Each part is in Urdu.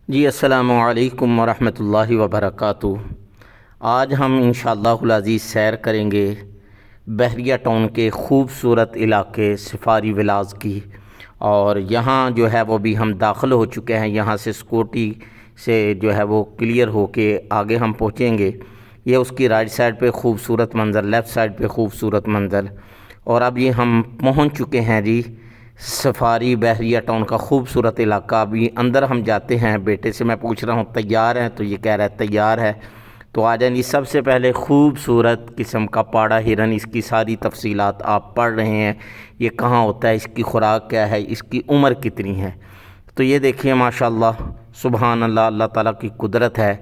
جی السلام علیکم ورحمۃ اللہ وبرکاتہ۔ آج ہم انشاءاللہ العزیز سیر کریں گے بحریہ ٹاؤن کے خوبصورت علاقے سفاری ولاز کی، اور یہاں جو ہے وہ بھی ہم داخل ہو چکے ہیں۔ یہاں سے سکوٹی سے جو ہے وہ کلیئر ہو کے آگے ہم پہنچیں گے۔ یہ اس کی رائٹ سائڈ پہ خوبصورت منظر، لیفٹ سائڈ پہ خوبصورت منظر، اور اب یہ ہم پہنچ چکے ہیں جی سفاری بحریہ ٹاؤن کا خوبصورت علاقہ۔ ابھی اندر ہم جاتے ہیں۔ بیٹے سے میں پوچھ رہا ہوں تیار ہے، تو یہ کہہ رہا ہے تیار ہے۔ تو آ جائیں جی۔ سب سے پہلے خوبصورت قسم کا پاڑا ہرن، اس کی ساری تفصیلات آپ پڑھ رہے ہیں۔ یہ کہاں ہوتا ہے، اس کی خوراک کیا ہے، اس کی عمر کتنی ہے۔ تو یہ دیکھیے ماشاءاللہ سبحان اللہ، اللہ تعالیٰ کی قدرت ہے۔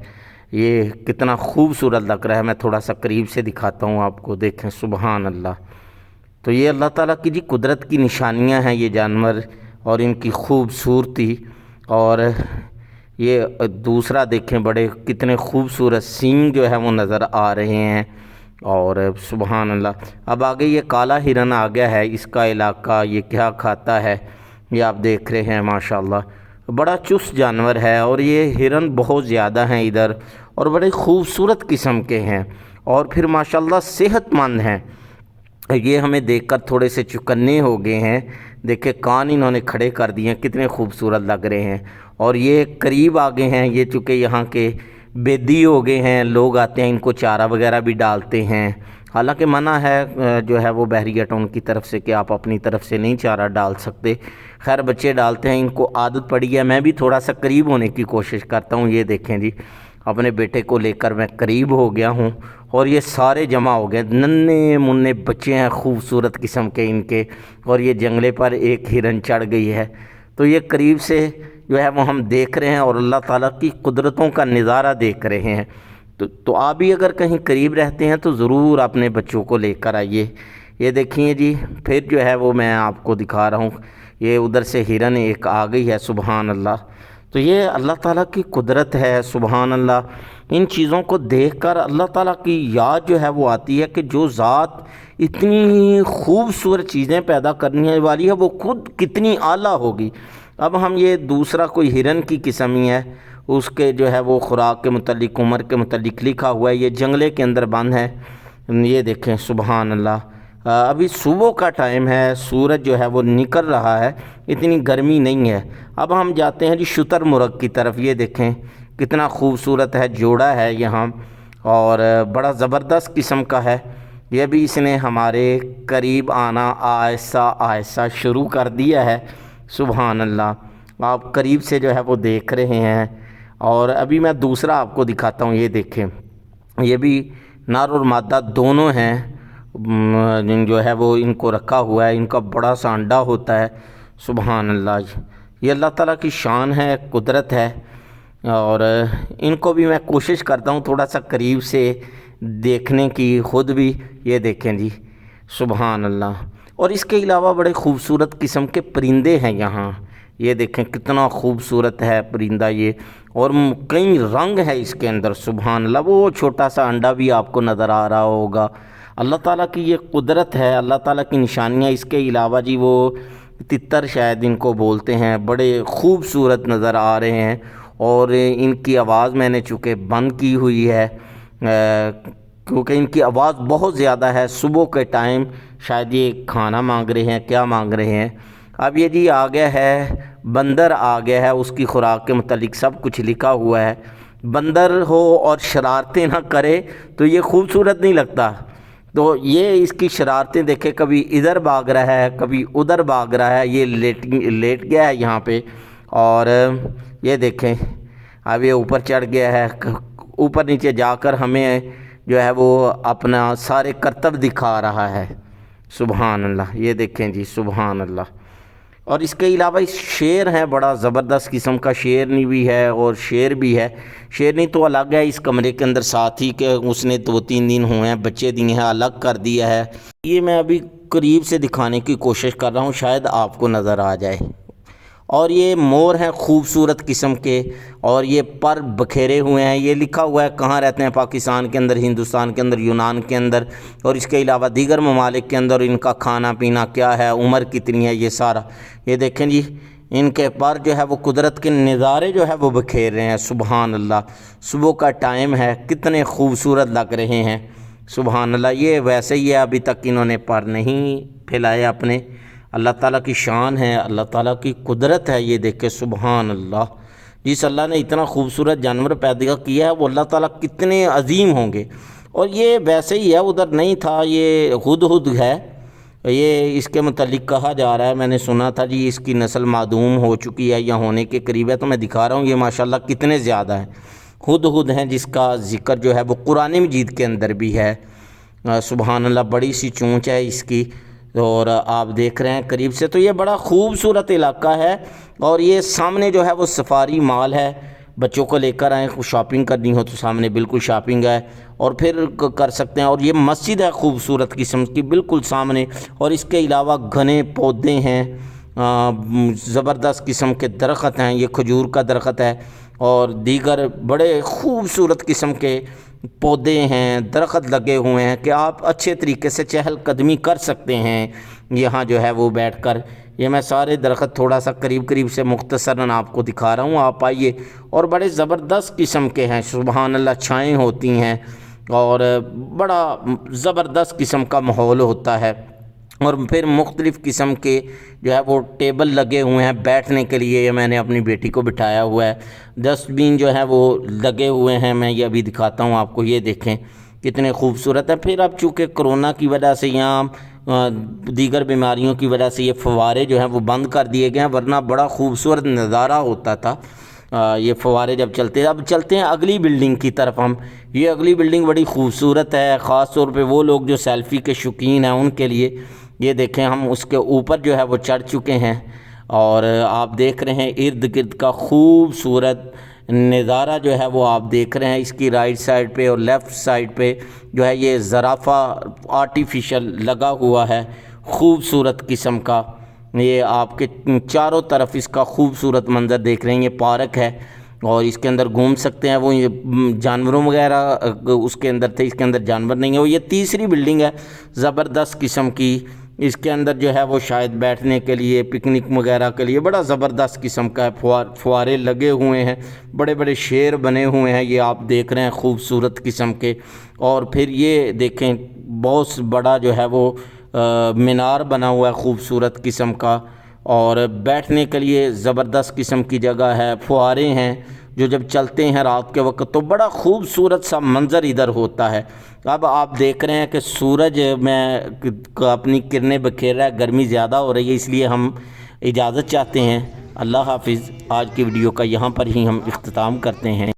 یہ کتنا خوبصورت لگ رہا ہے، میں تھوڑا سا قریب سے دکھاتا ہوں آپ کو، دیکھیں سبحان اللہ۔ تو یہ اللہ تعالیٰ کی جی قدرت کی نشانیاں ہیں یہ جانور اور ان کی خوبصورتی۔ اور یہ دوسرا دیکھیں، بڑے کتنے خوبصورت سینگ جو ہے وہ نظر آ رہے ہیں، اور سبحان اللہ۔ اب آگے یہ کالا ہرن آ گیا ہے، اس کا علاقہ، یہ کیا کھاتا ہے یہ آپ دیکھ رہے ہیں ماشاءاللہ۔ بڑا چست جانور ہے، اور یہ ہرن بہت زیادہ ہیں ادھر، اور بڑے خوبصورت قسم کے ہیں، اور پھر ماشاءاللہ صحت مند ہیں۔ یہ ہمیں دیکھ کر تھوڑے سے چکنے ہو گئے ہیں، دیکھیں کان انہوں نے کھڑے کر دیے ہیں، کتنے خوبصورت لگ رہے ہیں۔ اور یہ قریب آگے ہیں، یہ چونکہ یہاں کے بیدی ہو گئے ہیں، لوگ آتے ہیں ان کو چارہ وغیرہ بھی ڈالتے ہیں۔ حالانکہ منع ہے جو ہے وہ بحریہ ٹاؤن کی طرف سے کہ آپ اپنی طرف سے نہیں چارہ ڈال سکتے، خیر بچے ڈالتے ہیں، ان کو عادت پڑی ہے۔ میں بھی تھوڑا سا قریب ہونے کی کوشش کرتا ہوں۔ یہ دیکھیں جی، اپنے بیٹے کو لے کر میں قریب ہو گیا ہوں، اور یہ سارے جمع ہو گئے، ننھے منھے بچے ہیں خوبصورت قسم کے ان کے، اور یہ جنگلے پر ایک ہرن چڑھ گئی ہے۔ تو یہ قریب سے جو ہے وہ ہم دیکھ رہے ہیں، اور اللہ تعالیٰ کی قدرتوں کا نظارہ دیکھ رہے ہیں۔ تو آپ بھی اگر کہیں قریب رہتے ہیں تو ضرور اپنے بچوں کو لے کر آئیے۔ یہ دیکھیے جی، پھر جو ہے وہ میں آپ کو دکھا رہا ہوں، یہ ادھر سے ہرن ایک آ گئی ہے، سبحان اللہ۔ تو یہ اللہ تعالیٰ کی قدرت ہے، سبحان اللہ۔ ان چیزوں کو دیکھ کر اللہ تعالیٰ کی یاد جو ہے وہ آتی ہے کہ جو ذات اتنی خوبصورت چیزیں پیدا کرنے والی ہے وہ خود کتنی اعلیٰ ہوگی۔ اب ہم یہ دوسرا کوئی ہرن کی قسم ہی ہے، اس کے جو ہے وہ خوراک کے متعلق، عمر کے متعلق لکھا ہوا ہے، یہ جنگلے کے اندر بند ہے۔ یہ دیکھیں سبحان اللہ۔ ابھی صبح کا ٹائم ہے، سورج جو ہے وہ نکل رہا ہے، اتنی گرمی نہیں ہے۔ اب ہم جاتے ہیں جی شتر مرغ کی طرف۔ یہ دیکھیں کتنا خوبصورت ہے، جوڑا ہے یہاں، اور بڑا زبردست قسم کا ہے۔ یہ بھی اس نے ہمارے قریب آنا آہستہ آہستہ شروع کر دیا ہے، سبحان اللہ۔ آپ قریب سے جو ہے وہ دیکھ رہے ہیں، اور ابھی میں دوسرا آپ کو دکھاتا ہوں۔ یہ دیکھیں، یہ بھی نر اور مادہ دونوں ہیں، جو ہے وہ ان کو رکھا ہوا ہے، ان کا بڑا سا انڈا ہوتا ہے، سبحان اللہ۔ یہ اللہ تعالیٰ کی شان ہے، قدرت ہے، اور ان کو بھی میں کوشش کرتا ہوں تھوڑا سا قریب سے دیکھنے کی خود بھی۔ یہ دیکھیں جی سبحان اللہ۔ اور اس کے علاوہ بڑے خوبصورت قسم کے پرندے ہیں یہاں۔ یہ دیکھیں کتنا خوبصورت ہے پرندہ یہ، اور کئی رنگ ہے اس کے اندر، سبحان اللہ۔ وہ چھوٹا سا انڈا بھی آپ کو نظر آ رہا ہوگا۔ اللہ تعالیٰ کی یہ قدرت ہے، اللہ تعالیٰ کی نشانیاں۔ اس کے علاوہ جی وہ تتر شاید ان کو بولتے ہیں، بڑے خوبصورت نظر آ رہے ہیں، اور ان کی آواز میں نے چونکہ بند کی ہوئی ہے کیونکہ ان کی آواز بہت زیادہ ہے۔ صبح کے ٹائم شاید یہ کھانا مانگ رہے ہیں، کیا مانگ رہے ہیں۔ اب یہ جی آ گیا ہے بندر، آ گیا ہے، اس کی خوراک کے متعلق سب کچھ لکھا ہوا ہے۔ بندر ہو اور شرارتیں نہ کرے تو یہ خوبصورت نہیں لگتا۔ تو یہ اس کی شرارتیں دیکھیں، کبھی ادھر بھاگ رہا ہے، کبھی ادھر بھاگ رہا ہے، یہ لیٹ گیا ہے یہاں پہ، اور یہ دیکھیں اب یہ اوپر چڑھ گیا ہے۔ اوپر نیچے جا کر ہمیں جو ہے وہ اپنا سارے کرتب دکھا رہا ہے، سبحان اللہ۔ یہ دیکھیں جی سبحان اللہ۔ اور اس کے علاوہ شیر ہے، بڑا زبردست قسم کا شیرنی بھی ہے اور شیر بھی ہے۔ شیرنی تو الگ ہے اس کمرے کے اندر، ساتھ ہی کہ اس نے 2-3 دن ہوئے ہیں بچے دیے ہیں، الگ کر دیا ہے۔ یہ میں ابھی قریب سے دکھانے کی کوشش کر رہا ہوں، شاید آپ کو نظر آ جائے۔ اور یہ مور ہیں خوبصورت قسم کے، اور یہ پر بکھیرے ہوئے ہیں۔ یہ لکھا ہوا ہے کہاں رہتے ہیں، پاکستان کے اندر، ہندوستان کے اندر، یونان کے اندر، اور اس کے علاوہ دیگر ممالک کے اندر، ان کا کھانا پینا کیا ہے، عمر کتنی ہے، یہ سارا۔ یہ دیکھیں جی، ان کے پر جو ہے وہ قدرت کے نظارے جو ہے وہ بکھیر رہے ہیں۔ سبحان اللہ، صبح کا ٹائم ہے، کتنے خوبصورت لگ رہے ہیں۔ سبحان اللہ، یہ ویسے ہی ہے، ابھی تک انہوں نے پر نہیں پھیلائے اپنے۔ اللہ تعالیٰ کی شان ہے، اللہ تعالیٰ کی قدرت ہے، یہ دیکھیں سبحان اللہ۔ جس اللہ نے اتنا خوبصورت جانور پیدا کیا ہے وہ اللہ تعالیٰ کتنے عظیم ہوں گے۔ اور یہ ویسے ہی ہے، ادھر نہیں تھا، یہ ہدہد ہے، یہ اس کے متعلق کہا جا رہا ہے، میں نے سنا تھا جی اس کی نسل معدوم ہو چکی ہے یا ہونے کے قریب ہے، تو میں دکھا رہا ہوں یہ ماشاءاللہ کتنے زیادہ ہیں۔ ہدہد ہیں جس کا ذکر جو ہے وہ قرآن مجید کے اندر بھی ہے۔ سبحان اللہ، بڑی سی چونچ ہے اس کی، اور آپ دیکھ رہے ہیں قریب سے، تو یہ بڑا خوبصورت علاقہ ہے۔ اور یہ سامنے جو ہے وہ سفاری مال ہے، بچوں کو لے کر آئیں، شاپنگ کرنی ہو تو سامنے بالکل شاپنگ ہے، اور پھر کر سکتے ہیں۔ اور یہ مسجد ہے خوبصورت قسم کی بالکل سامنے، اور اس کے علاوہ گھنے پودے ہیں، زبردست قسم کے درخت ہیں، یہ کھجور کا درخت ہے، اور دیگر بڑے خوبصورت قسم کے پودے ہیں، درخت لگے ہوئے ہیں کہ آپ اچھے طریقے سے چہل قدمی کر سکتے ہیں یہاں جو ہے وہ بیٹھ کر۔ یہ میں سارے درخت تھوڑا سا قریب سے مختصراً آپ کو دکھا رہا ہوں، آپ آئیے، اور بڑے زبردست قسم کے ہیں۔ سبحان اللہ، چھائیں ہوتی ہیں اور بڑا زبردست قسم کا ماحول ہوتا ہے۔ اور پھر مختلف قسم کے جو ہے وہ ٹیبل لگے ہوئے ہیں بیٹھنے کے لیے، یہ میں نے اپنی بیٹی کو بٹھایا ہوا ہے۔ ڈسٹ بین جو ہے وہ لگے ہوئے ہیں، میں یہ ابھی دکھاتا ہوں آپ کو، یہ دیکھیں کتنے خوبصورت ہیں۔ پھر اب چونکہ کرونا کی وجہ سے یہاں دیگر بیماریوں کی وجہ سے یہ فوارے جو ہیں وہ بند کر دیے گئے ہیں، ورنہ بڑا خوبصورت نظارہ ہوتا تھا یہ فوارے جب چلتے ہیں۔ اب چلتے ہیں اگلی بلڈنگ کی طرف ہم۔ یہ اگلی بلڈنگ بڑی خوبصورت ہے، خاص طور پہ وہ لوگ جو سیلفی کے شوقین ہیں ان کے لیے۔ یہ دیکھیں ہم اس کے اوپر جو ہے وہ چڑھ چکے ہیں، اور آپ دیکھ رہے ہیں ارد گرد کا خوبصورت نظارہ جو ہے وہ آپ دیکھ رہے ہیں۔ اس کی رائٹ سائڈ پہ اور لیفٹ سائڈ پہ جو ہے یہ زرافہ آرٹیفیشل لگا ہوا ہے، خوبصورت قسم کا۔ یہ آپ کے چاروں طرف اس کا خوبصورت منظر دیکھ رہے ہیں۔ یہ پارک ہے اور اس کے اندر گھوم سکتے ہیں، وہ جانوروں وغیرہ اس کے اندر تھے، اس کے اندر جانور نہیں ہے۔ وہ یہ تیسری بلڈنگ ہے زبردست قسم کی، اس کے اندر جو ہے وہ شاید بیٹھنے کے لیے، پکنک وغیرہ کے لیے بڑا زبردست قسم کا ہے۔ فوارے لگے ہوئے ہیں، بڑے بڑے شیر بنے ہوئے ہیں، یہ آپ دیکھ رہے ہیں خوبصورت قسم کے۔ اور پھر یہ دیکھیں بہت بڑا جو ہے وہ مینار بنا ہوا ہے خوبصورت قسم کا، اور بیٹھنے کے لیے زبردست قسم کی جگہ ہے۔ فوارے ہیں جو جب چلتے ہیں رات کے وقت تو بڑا خوبصورت سا منظر ادھر ہوتا ہے۔ اب آپ دیکھ رہے ہیں کہ سورج میں اپنی کرنیں بکھیر رہا ہے، گرمی زیادہ ہو رہی ہے، اس لیے ہم اجازت چاہتے ہیں۔ اللہ حافظ۔ آج کی ویڈیو کا یہاں پر ہی ہم اختتام کرتے ہیں۔